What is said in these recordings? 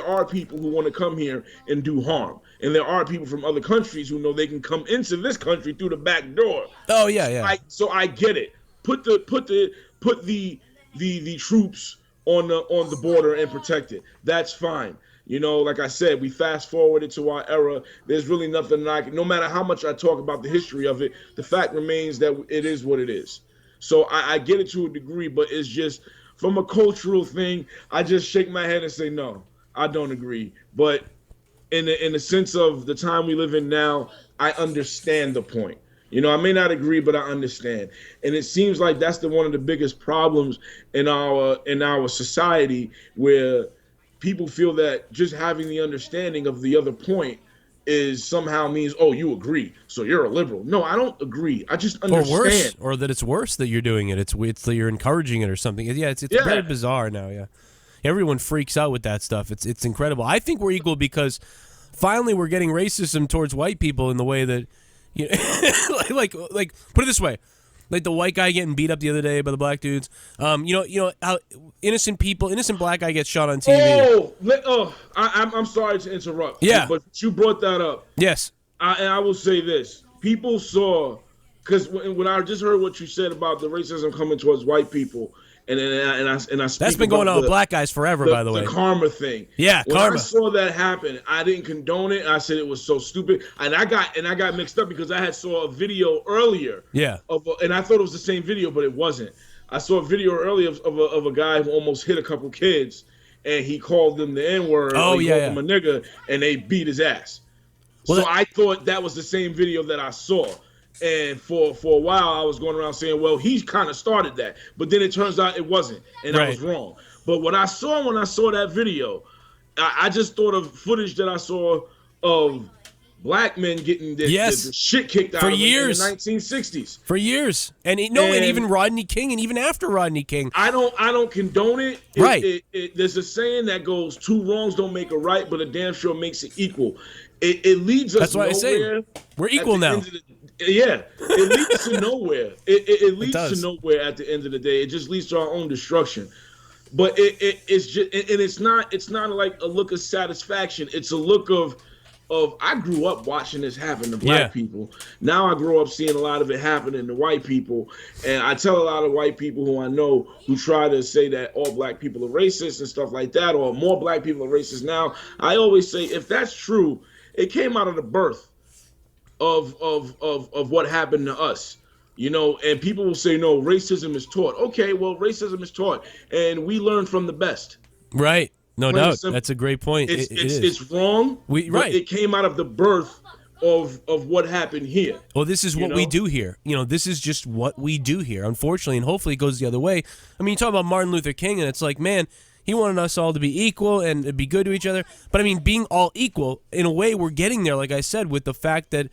are people who want to come here and do harm, and there are people from other countries who know they can come into this country through the back door. Oh yeah, yeah. So I get it. Put the troops on the border and protect it. That's fine. Like I said, we fast forwarded to our era. There's really nothing no matter how much I talk about the history of it, the fact remains that it is what it is. So I get it to a degree, but it's just from a cultural thing, I just shake my head and say, no, I don't agree. But in the sense of the time we live in now, I understand the point. I may not agree, but I understand. And it seems like that's one of the biggest problems in our society, where people feel that just having the understanding of the other point is somehow means, oh, you agree, so you're a liberal. No, I don't agree. I just understand. Or worse, or that it's worse that you're doing it. It's that you're encouraging it or something. Yeah, it's very bizarre now. Yeah, everyone freaks out with that stuff. It's incredible. I think we're equal because finally we're getting racism towards white people in the way that, like put it this way. Like the white guy getting beat up the other day by the black dudes. How innocent black guy gets shot on TV. I'm sorry to interrupt. Yeah, but you brought that up. Yes, and I will say this: people saw, because when I just heard what you said about the racism coming towards white people, and I speak that's been going on with black guys forever, by the way. The karma thing. Yeah, when karma. I saw that happen, I didn't condone it. I said it was so stupid, and I got mixed up because I had saw a video earlier. Yeah. And I thought it was the same video, but it wasn't. I saw a video earlier of a guy who almost hit a couple kids, and he called them the N-word. Oh, he called them a nigga, and they beat his ass. Well, so I thought that was the same video that I saw. And for a while, I was going around saying, well, he kind of started that. But then it turns out it wasn't, and I was wrong. But what I saw when I saw that video, I just thought of footage that I saw of black men getting the shit kicked out of them in the 1960s. For years. And even Rodney King, and even after Rodney King. I don't condone it. Right. There's a saying that goes, 2 wrongs don't make a right, but a damn sure makes it equal. It leads us nowhere. That's why I say we're equal now. It leads to nowhere. It leads to nowhere at the end of the day. It just leads to our own destruction. But it's just, and it's not like a look of satisfaction. It's a look of I grew up watching this happen to black people. Now I grow up seeing a lot of it happening to white people. And I tell a lot of white people who I know who try to say that all black people are racist and stuff like that, or more black people are racist now. I always say, if that's true, it came out of the birth of what happened to us, and people will say, no, racism is taught. Okay, well, racism is taught, and we learn from the best. Right. No doubt. That's a great point. It's wrong, but it came out of the birth of what happened here. Well, this is what we do here. This is just what we do here, unfortunately, and hopefully it goes the other way. I mean, you talk about Martin Luther King, and it's like, man, he wanted us all to be equal and be good to each other. But I mean, being all equal, in a way, we're getting there, like I said, with the fact that,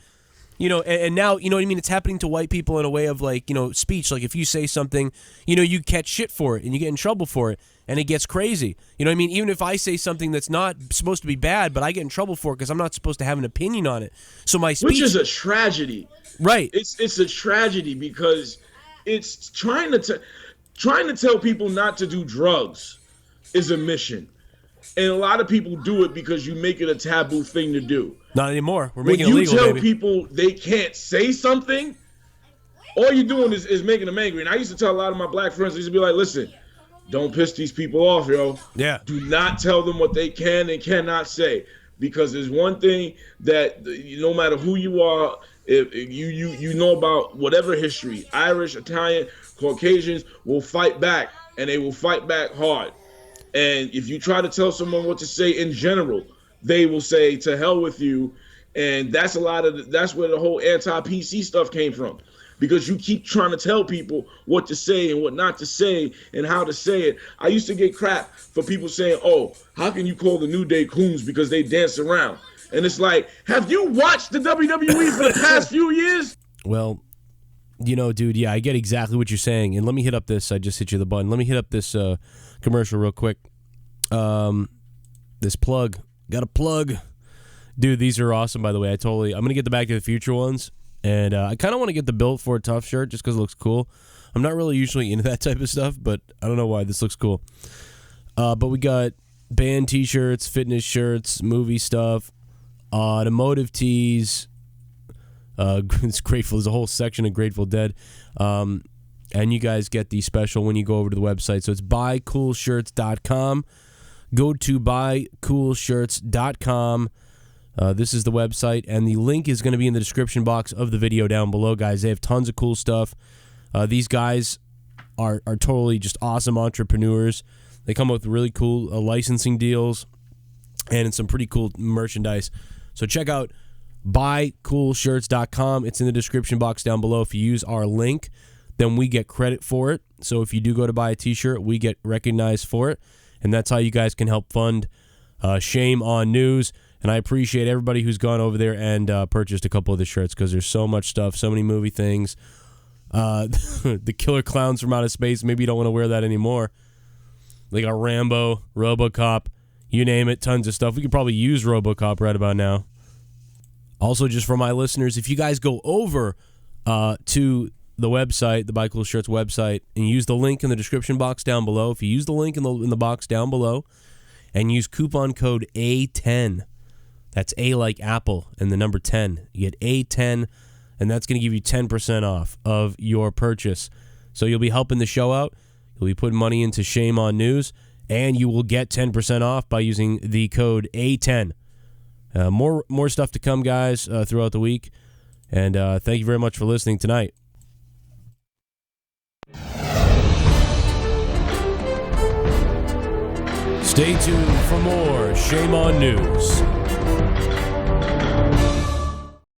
and now, you know what I mean? It's happening to white people in a way of like, speech. Like if you say something, you catch shit for it and you get in trouble for it and it gets crazy. You know what I mean? Even if I say something that's not supposed to be bad, but I get in trouble for it because I'm not supposed to have an opinion on it. So my speech. Which is a tragedy. Right. It's a tragedy because it's trying to tell people not to do drugs is a mission. And a lot of people do it because you make it a taboo thing to do. Not anymore. We're making it When illegal, you tell people they can't say something, all you're doing is making them angry. And I used to tell a lot of my black friends, I used to be like, listen, don't piss these people off, yo. Yeah. Do not tell them what they can and cannot say. Because there's one thing that no matter who you are, if you know about whatever history, Irish, Italian, Caucasians will fight back, and they will fight back hard. And if you try to tell someone what to say in general, they will say to hell with you. And that's where the whole anti-PC stuff came from, because you keep trying to tell people what to say and what not to say and how to say it. I used to get crap for people saying, oh, how can you call the New Day coons because they dance around? And it's like, have you watched the WWE for the past few years? Well, dude, yeah, I get exactly what you're saying. And let me hit up this. I just hit you the button. Let me hit up this commercial real quick. This plug. Got a plug. Dude, these are awesome, by the way. I'm going to get the Back to the Future ones. And I kind of want to get the Built for a Tough shirt just because it looks cool. I'm not really usually into that type of stuff, but I don't know why. This looks cool. But we got band t-shirts, fitness shirts, movie stuff, automotive tees. It's Grateful. There's a whole section of Grateful Dead. And you guys get the special when you go over to the website. So it's buycoolshirts.com. Go to buycoolshirts.com. This is the website, and the link is going to be in the description box of the video down below, guys. They have tons of cool stuff. These guys are totally just awesome entrepreneurs. They come up with really cool licensing deals and some pretty cool merchandise. So check out buycoolshirts.com. It's in the description box down below. If you use our link, then we get credit for it. So if you do go to buy a t-shirt, we get recognized for it. And that's how you guys can help fund Shame on News. And I appreciate everybody who's gone over there and purchased a couple of the shirts, because there's so much stuff, so many movie things. The Killer Clowns from Outer Space, maybe you don't want to wear that anymore. They got Rambo, RoboCop, you name it, tons of stuff. We could probably use RoboCop right about now. Also, just for my listeners, if you guys go over to the website, the Buy Cool Shirts website, and use the link in the description box down below, if you use the link in the box down below and use coupon code A10, that's A like Apple and the number 10, you get A10, and that's going to give you 10% off of your purchase. So you'll be helping the show out. You'll be putting money into Shame on News, and you will get 10% off by using the code A10. More stuff to come, guys, throughout the week. And thank you very much for listening tonight. Stay tuned for more Shame on News.